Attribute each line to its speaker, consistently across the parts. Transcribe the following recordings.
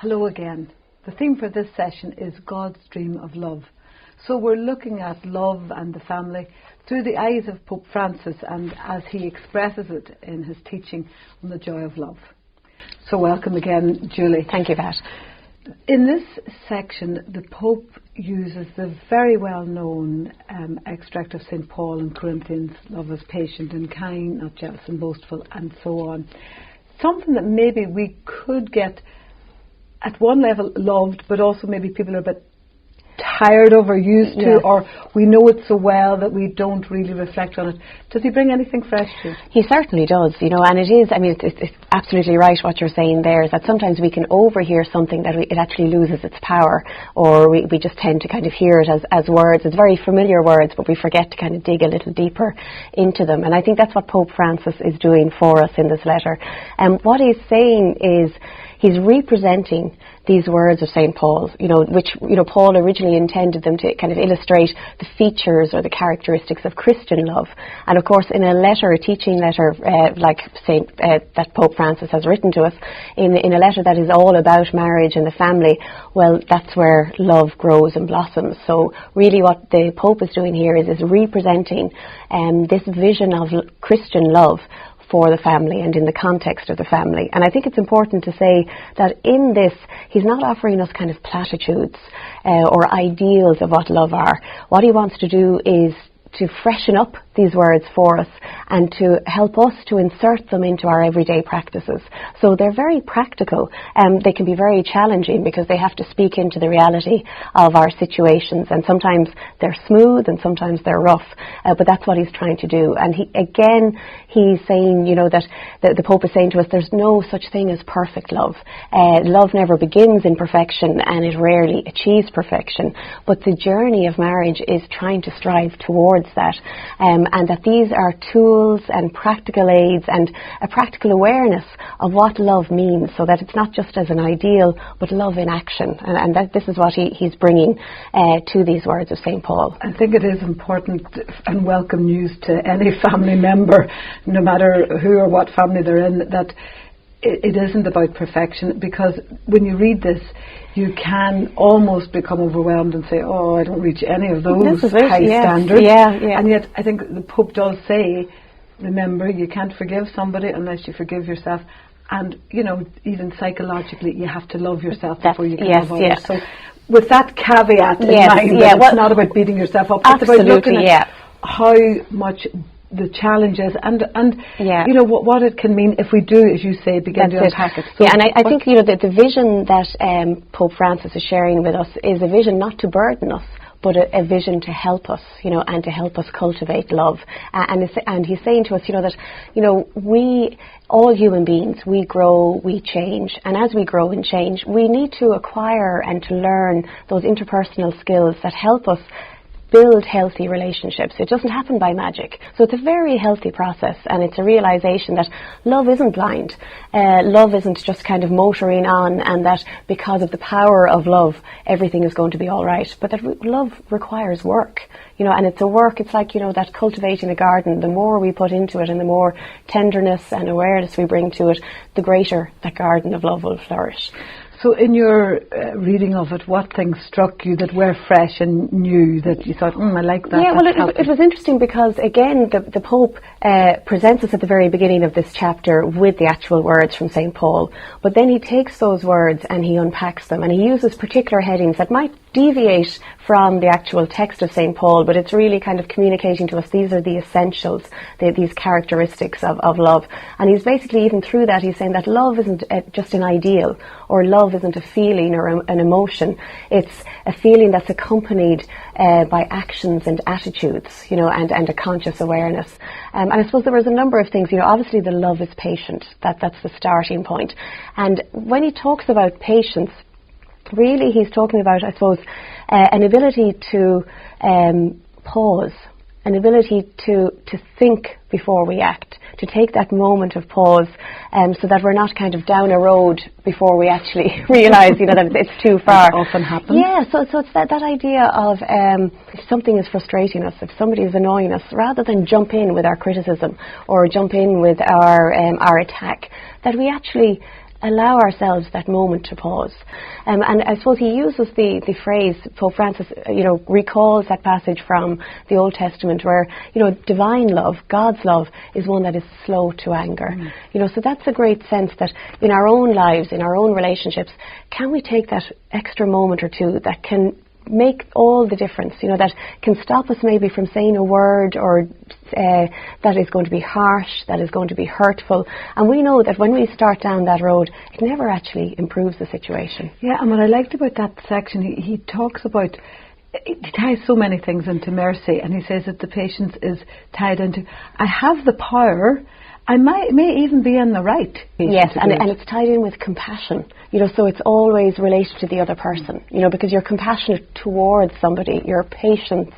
Speaker 1: Hello again. The theme for this session is God's dream of love. So we're looking at love and the family through the eyes of Pope Francis and as he expresses it in his teaching on the joy of love. So welcome again, Julie.
Speaker 2: Thank you, Pat.
Speaker 1: In this section, the Pope uses the very well-known extract of St. Paul in Corinthians, love is patient and kind, not jealous and boastful, and so on. Something that maybe we could get at one level loved, but also maybe people are a bit tired of or used to, or we know it so well that we don't really reflect on it. Does he bring anything fresh to you?
Speaker 2: He certainly does, and it is, it's absolutely right what you're saying there, is that sometimes we can overhear something that it actually loses its power, or we just tend to kind of hear it as words. It's very familiar words, but we forget to kind of dig a little deeper into them. And I think that's what Pope Francis is doing for us in this letter. And what he's saying is, he's representing these words of St. Paul's, which Paul originally intended them to kind of illustrate the features or the characteristics of Christian love. And of course, in a letter, a teaching letter, that Pope Francis has written to us, in a letter that is all about marriage and the family, well, that's where love grows and blossoms. So really what the Pope is doing here is representing this vision of Christian love for the family and in the context of the family. And I think it's important to say that in this, he's not offering us kind of platitudes or ideals of what love are. What he wants to do is to freshen up these words for us and to help us to insert them into our everyday practices. So they're very practical, and they can be very challenging because they have to speak into the reality of our situations, and sometimes they're smooth and sometimes they're rough, but that's what he's trying to do. And he's saying, that the Pope is saying to us, there's no such thing as perfect love. Love never begins in perfection and it rarely achieves perfection, but the journey of marriage is trying to strive towards that, and that these are tools and practical aids and a practical awareness of what love means, so that it's not just as an ideal but love in action, and that this is what he's bringing to these words of St. Paul.
Speaker 1: I think it is important and welcome news to any family member, no matter who or what family they're in, that it isn't about perfection, because when you read this you can almost become overwhelmed and say, oh, I don't reach any of those high standards. And yet I think the Pope does say, remember, you can't forgive somebody unless you forgive yourself. And, even psychologically, you have to love yourself before you can love others. So with that caveat in mind, that it's not about beating yourself up, it's about looking at how much the challenges and what it can mean if we do, as you say, begin to unpack it. So
Speaker 2: and I think that the vision that Pope Francis is sharing with us is a vision not to burden us, but a vision to help us, and to help us cultivate love. And he's saying to us, that we, all human beings, we grow, we change, and as we grow and change, we need to acquire and to learn those interpersonal skills that help us build healthy relationships. It doesn't happen by magic. So it's a very healthy process, and it's a realization that love isn't blind. Love isn't just kind of motoring on, and that because of the power of love, everything is going to be all right. But that love requires work, and it's a work, it's like, that cultivating a garden. The more we put into it and the more tenderness and awareness we bring to it, the greater that garden of love will flourish.
Speaker 1: So in your reading of it, what things struck you that were fresh and new, that you thought, I like that?
Speaker 2: Yeah, well, it was interesting because, again, the Pope presents us at the very beginning of this chapter with the actual words from St. Paul, but then he takes those words and he unpacks them, and he uses particular headings that might deviate from the actual text of St. Paul, but it's really kind of communicating to us these are the essentials, these characteristics of love. And he's basically, even through that, he's saying that love isn't just an ideal, or love isn't a feeling or an emotion. It's a feeling that's accompanied by actions and attitudes, and a conscious awareness. And I suppose there was a number of things, obviously the love is patient, that's the starting point. And when he talks about patience, really he's talking about, I suppose, an ability to pause, an ability to think before we act, to take that moment of pause, so that we're not kind of down a road before we actually realise, that it's too far.
Speaker 1: That often happens.
Speaker 2: Yeah, so it's that idea of if something is frustrating us, if somebody is annoying us, rather than jump in with our criticism or jump in with our attack, that we actually allow ourselves that moment to pause. And I suppose he uses the phrase, Pope Francis, recalls that passage from the Old Testament where, divine love, God's love, is one that is slow to anger. So that's a great sense that in our own lives, in our own relationships, can we take that extra moment or two that can make all the difference, that can stop us maybe from saying a word or that is going to be harsh, that is going to be hurtful. And we know that when we start down that road, it never actually improves the situation.
Speaker 1: Yeah, and what I liked about that section, he talks about, he ties so many things into mercy, and he says that the patience is tied into, I have the power, I may even be in the right.
Speaker 2: Yes, and it's tied in with compassion, so it's always related to the other person, because you're compassionate towards somebody, you're patient,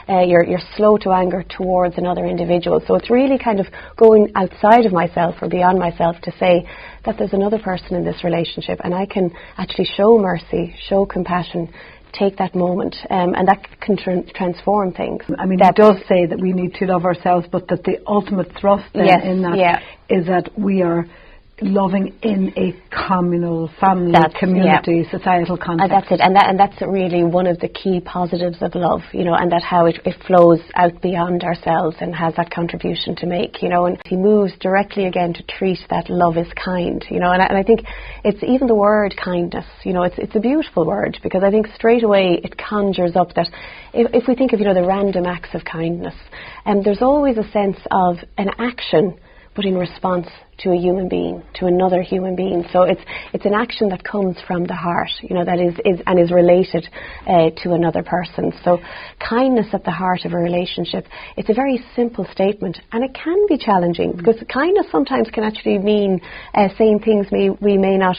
Speaker 2: you're slow to anger towards another individual. So it's really kind of going outside of myself or beyond myself to say that there's another person in this relationship and I can actually show mercy, show compassion, take that moment, and that can transform things.
Speaker 1: I mean, it does say that we need to love ourselves, but that the ultimate thrust then in that is that we are loving in a communal, family, community, societal context.
Speaker 2: That's it, and that's really one of the key positives of love, and that how it flows out beyond ourselves and has that contribution to make, and he moves directly again to treat that love is kind, and I think it's even the word kindness, it's a beautiful word, because I think straight away it conjures up that if we think of, the random acts of kindness, there's always a sense of an action but in response to a human being, to another human being. So it's an action that comes from the heart, that is related to another person. So kindness at the heart of a relationship, it's a very simple statement, and it can be challenging, because kindness sometimes can actually mean saying things we may not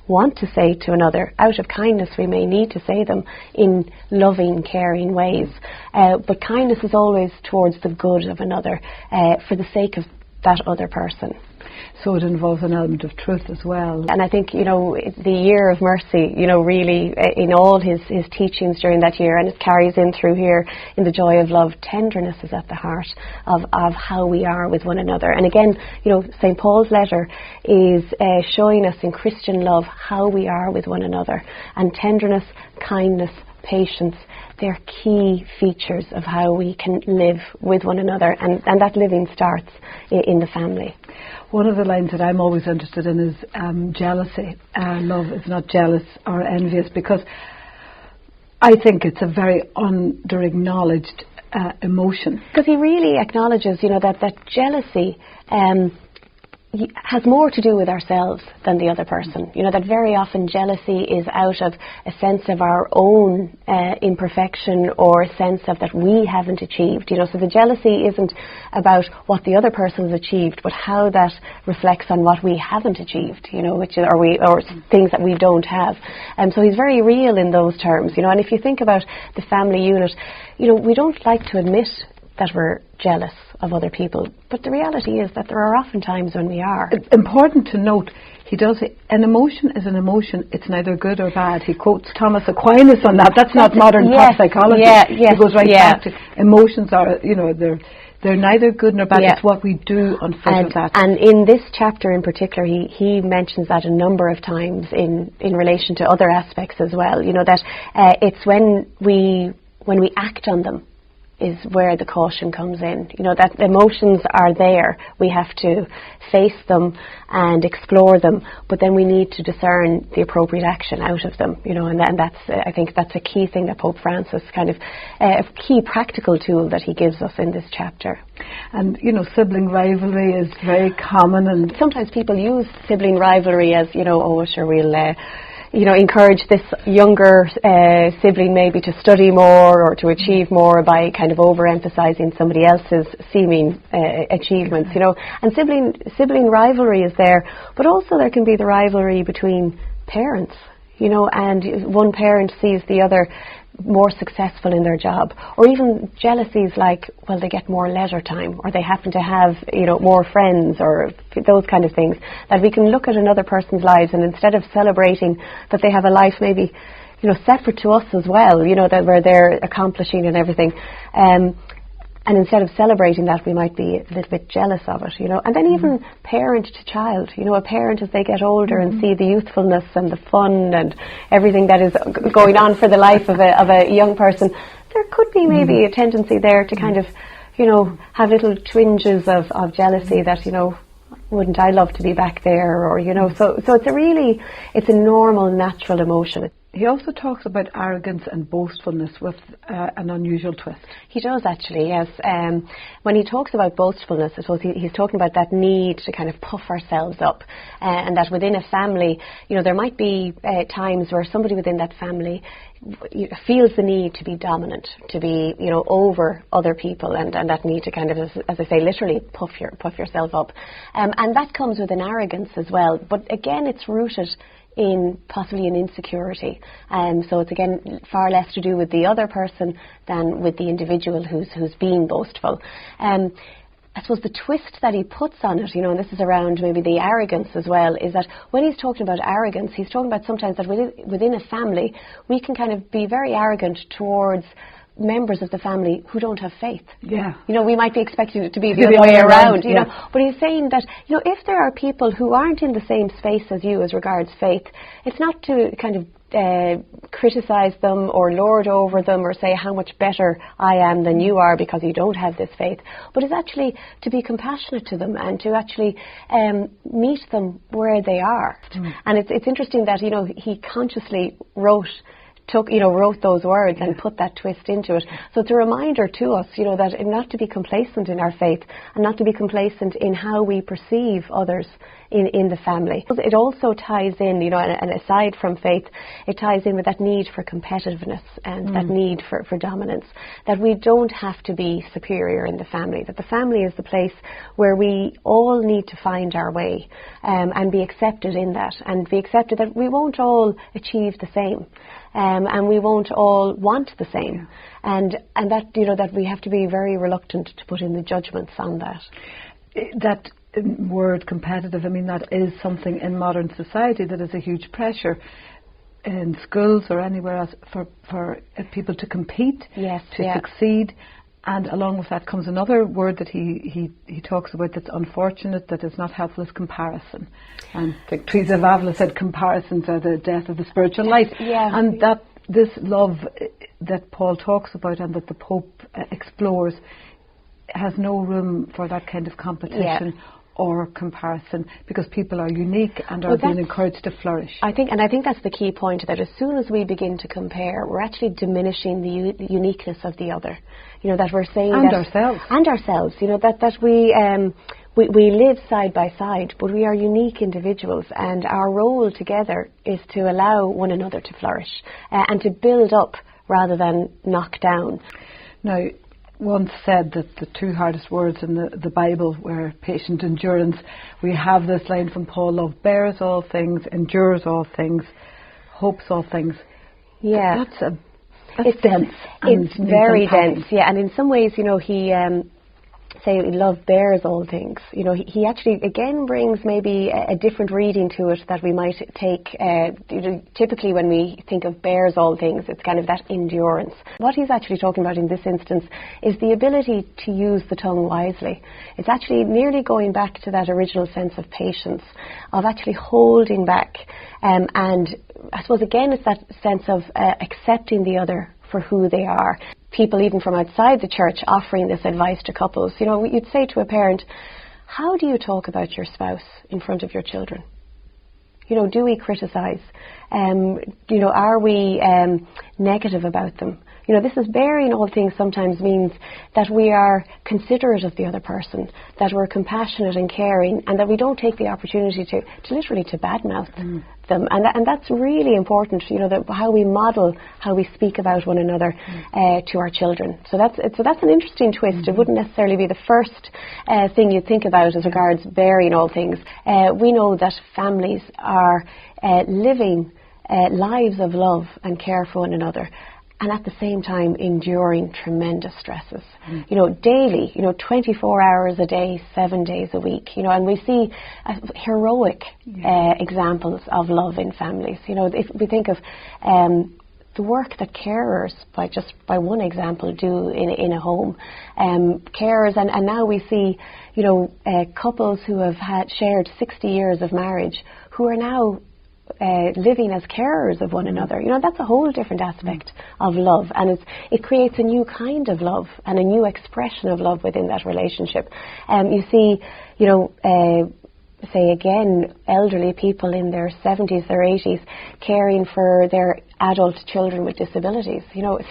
Speaker 2: want to say to another. Out of kindness we may need to say them in loving, caring ways. But kindness is always towards the good of another, for the sake of that other person.
Speaker 1: So it involves an element of truth as well.
Speaker 2: And I think, the year of mercy, really in all his teachings during that year, and it carries in through here in the joy of love, tenderness is at the heart of how we are with one another. And again, St. Paul's letter is showing us in Christian love how we are with one another. And tenderness, kindness, patience, they're key features of how we can live with one another, and that living starts in the family.
Speaker 1: One of the lines that I'm always interested in is jealousy. Love is not jealous or envious, because I think it's a very under-acknowledged emotion.
Speaker 2: Because he really acknowledges, that jealousy has more to do with ourselves than the other person. That very often jealousy is out of a sense of our own imperfection, or a sense of that we haven't achieved. So the jealousy isn't about what the other person has achieved, but how that reflects on what we haven't achieved, or things that we don't have. So he's very real in those terms, and if you think about the family unit, we don't like to admit that we're jealous of other people, but the reality is that there are often times when we are.
Speaker 1: It's important to note, he does say, an emotion is an emotion, it's neither good or bad. He quotes Thomas Aquinas on that. That's not modern pop psychology. He goes right back to emotions are, they're neither good nor bad. It's what we do on foot of that.
Speaker 2: And in this chapter in particular, he mentions that a number of times in relation to other aspects as well. That it's when we act on them is where the caution comes in. That emotions are there. We have to face them and explore them, but then we need to discern the appropriate action out of them. And that's, I think that's a key thing that Pope Francis a key practical tool that he gives us in this chapter.
Speaker 1: And, sibling rivalry is very common, and
Speaker 2: sometimes people use sibling rivalry as, we'll encourage this younger sibling maybe to study more or to achieve more by kind of overemphasizing somebody else's seeming achievements, And sibling rivalry is there, but also there can be the rivalry between parents, and one parent sees the other more successful in their job, or even jealousies like, well, they get more leisure time, or they happen to have, more friends, or those kind of things, that we can look at another person's lives, and instead of celebrating that they have a life maybe, separate to us as well, that where they're accomplishing and everything, and And instead of celebrating that, we might be a little bit jealous of it, you know. And then even parent to child, you know, a parent as they get older and see the youthfulness and the fun and everything that is going on for the life of a young person, there could be maybe a tendency there to kind of, you know, have little twinges of jealousy that, you know, wouldn't I love to be back there, or, you know, so it's a normal, natural emotion.
Speaker 1: He also talks about arrogance and boastfulness with an unusual twist.
Speaker 2: He does, actually, yes. When he talks about boastfulness, I suppose he's talking about that need to kind of puff ourselves up, and that within a family, you know, there might be times where somebody within that family feels the need to be dominant, to be, you know, over other people, and that need to kind of, as I say, literally puff yourself up. And that comes with an arrogance as well. But again, it's rooted in possibly an insecurity, so it's again far less to do with the other person than with the individual who's being boastful. I suppose the twist that he puts on it, you know, and this is around maybe the arrogance as well, is that when he's talking about arrogance, he's talking about sometimes that within a family we can kind of be very arrogant towards members of the family who don't have faith.
Speaker 1: Yeah.
Speaker 2: You know, we might be expecting it to be the other way around, you know. But he's saying that, you know, if there are people who aren't in the same space as you as regards faith, it's not to kind of criticize them or lord over them or say how much better I am than you are because you don't have this faith, but it's actually to be compassionate to them and to actually meet them where they are. And it's interesting that, you know, he consciously wrote those words and put that twist into it. So it's a reminder to us, you know, that not to be complacent in our faith and not to be complacent in how we perceive others in the family. It also ties in, you know, and aside from faith, it ties in with that need for competitiveness and that need for dominance, that we don't have to be superior in the family, that the family is the place where we all need to find our way and be accepted in that, and be accepted that we won't all achieve the same. And we won't all want the same, and that, you know, that we have to be very reluctant to put in the judgments on that.
Speaker 1: That word competitive, I mean, that is something in modern society that is a huge pressure in schools or anywhere else for people to compete, to succeed. And along with that comes another word that he talks about that's unfortunate, that is not helpful, is comparison. And like Teresa of Avila said, comparisons are the death of the spiritual life. And that this love that Paul talks about and that the Pope explores has no room for that kind of competition or comparison, because people are unique and are being encouraged to flourish. I think
Speaker 2: that's the key point, that as soon as we begin to compare, we're actually diminishing the uniqueness of the other. You know, that we're saying ourselves. You know, that we live side by side, but we are unique individuals, and our role together is to allow one another to flourish and to build up rather than knock down.
Speaker 1: Now, once said that the two hardest words in the Bible were patient endurance. We have this line from Paul: love bears all things, endures all things, hopes all things.
Speaker 2: Yeah,
Speaker 1: it's dense.
Speaker 2: It's very dense. Yeah, and in some ways, you know, he say love bears all things. You know, he actually again brings maybe a different reading to it that we might take. You know, typically when we think of bears all things, it's kind of that endurance. What he's actually talking about in this instance is the ability to use the tongue wisely. It's actually nearly going back to that original sense of patience, of actually holding back, and I suppose again it's that sense of accepting the other for who they are. People even from outside the church offering this advice to couples. You know, you'd say to a parent, how do you talk about your spouse in front of your children? You know, do we criticize? You know, are we negative about them? You know, this is bearing all things sometimes means that we are considerate of the other person, that we're compassionate and caring, and that we don't take the opportunity to literally to badmouth them. And that's really important, you know, that how we model, how we speak about one another to our children. So that's an interesting twist. It wouldn't necessarily be the first thing you'd think about as regards bearing all things. We know that families are living lives of love and care for one another, and at the same time enduring tremendous stresses. You know, daily, you know, 24 hours a day, 7 days a week, you know, and we see heroic examples of love in families. You know, if we think of the work that carers, by one example, do in a home. Carers, and now we see, couples who have shared 60 years of marriage who are now living as carers of one another. That's a whole different aspect of love, and it creates a new kind of love and a new expression of love within that relationship. You see, say again, elderly people in their 70s, their 80s, caring for their adult children with disabilities,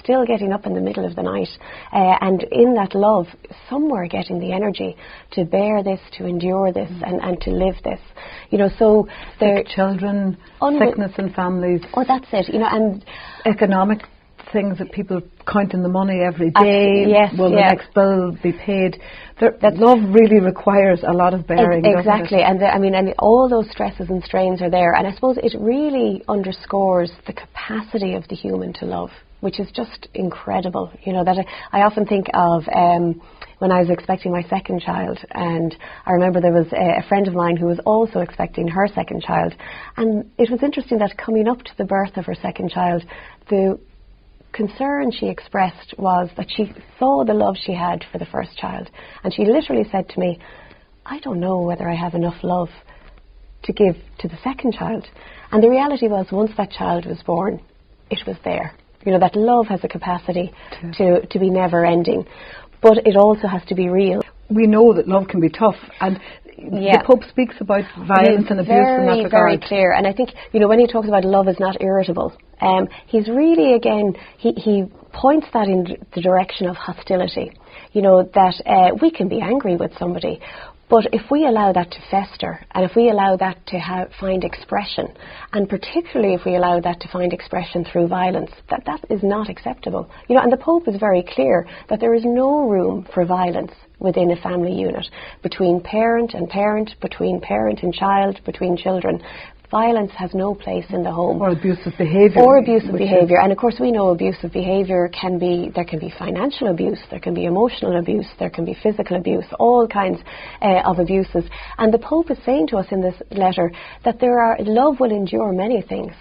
Speaker 2: still getting up in the middle of the night, and in that love, somewhere getting the energy to bear this, to endure this, and to live this. So
Speaker 1: sick children, sickness in families.
Speaker 2: Oh, that's it. And
Speaker 1: economic things that people counting the money every day. Will the next bill be paid? That love really requires a lot of bearing.
Speaker 2: Exactly, and and all those stresses and strains are there. And I suppose it really underscores the capacity of the human to love, which is just incredible. That I often think of when I was expecting my second child, and I remember there was a friend of mine who was also expecting her second child, and it was interesting that coming up to the birth of her second child, the concern she expressed was that she saw the love she had for the first child, and she literally said to me, I don't know whether I have enough love to give to the second child. And the reality was, once that child was born, it was there. That love has a capacity to be never ending, but it also has to be real. We
Speaker 1: know that love can be tough, and the Pope speaks about violence and abuse in that regard.
Speaker 2: Very clear, and I think, when he talks about love is not irritable, he's really, again, he points that in the direction of hostility, that we can be angry with somebody, but if we allow that to fester, and if we allow that to find expression, and particularly if we allow that to find expression through violence, that is not acceptable. And the Pope is very clear that there is no room for violence within a family unit, between parent and parent, between parent and child, between children. Violence has no place in the home.
Speaker 1: Or abusive behaviour.
Speaker 2: And of course we know abusive behaviour there can be financial abuse, there can be emotional abuse, there can be physical abuse, all kinds of abuses. And the Pope is saying to us in this letter that love will endure many things,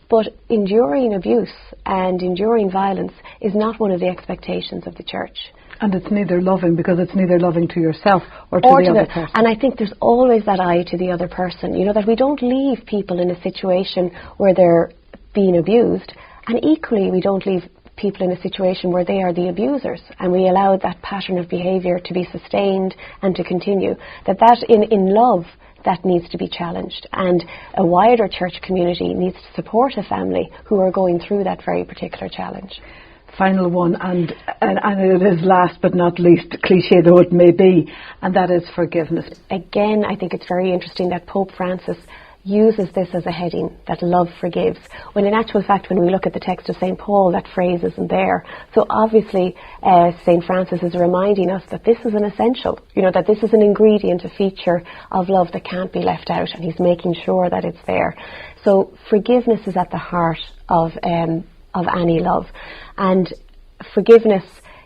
Speaker 2: but enduring abuse and enduring violence is not one of the expectations of the Church.
Speaker 1: And it's neither loving, because it's neither loving to yourself or to the other person.
Speaker 2: And I think there's always that eye to the other person, that we don't leave people in a situation where they're being abused, and equally we don't leave people in a situation where they are the abusers, and we allow that pattern of behaviour to be sustained and to continue. That in love, that needs to be challenged, and a wider church community needs to support a family who are going through that very particular challenge.
Speaker 1: Final one, and it is last but not least, cliché though it may be, and that is forgiveness.
Speaker 2: Again, I think it's very interesting that Pope Francis uses this as a heading, that love forgives, when in actual fact, when we look at the text of St. Paul, that phrase isn't there. So obviously St. Francis is reminding us that this is an essential, that this is an ingredient, a feature of love that can't be left out, and he's making sure that it's there. So forgiveness is at the heart of any love, and forgiveness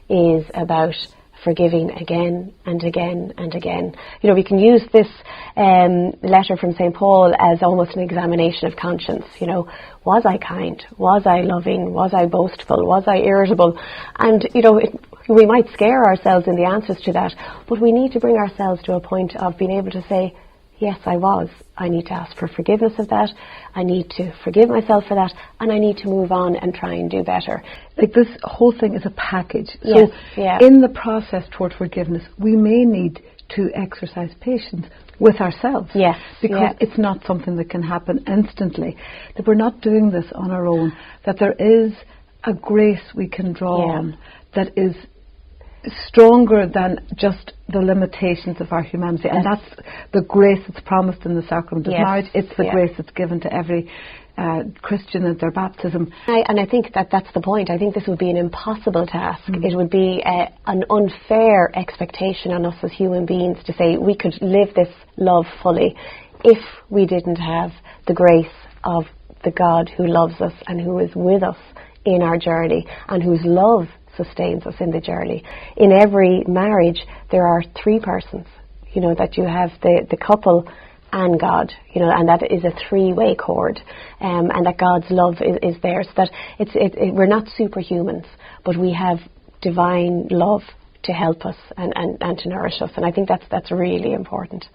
Speaker 2: is about forgiving again and again and again. We can use this letter from St. Paul as almost an examination of conscience. Was I kind? Was I loving? Was I boastful? Was I irritable? And we might scare ourselves in the answers to that, but we need to bring ourselves to a point of being able to say, yes, I was. I need to ask for forgiveness of that. I need to forgive myself for that, and I need to move on and try and do better.
Speaker 1: Like, this whole thing is a package.
Speaker 2: Yes,
Speaker 1: so in the process toward forgiveness, we may need to exercise patience with ourselves.
Speaker 2: Yes.
Speaker 1: Because it's not something that can happen instantly. That we're not doing this on our own. That there is a grace we can draw on that is stronger than just the limitations of our humanity, and that's the grace that's promised in the sacrament of marriage. It's the grace that's given to every Christian at their baptism.
Speaker 2: And I think that's the point. I think this would be an impossible task. It would be an unfair expectation on us as human beings to say we could live this love fully if we didn't have the grace of the God who loves us and who is with us in our journey, and whose love sustains us in the journey. In every marriage there are three persons, that you have the couple and God, you know, and that is a three-way cord, and that God's love is there, so that we're not superhumans, but we have divine love to help us and to nourish us, and I think that's really important.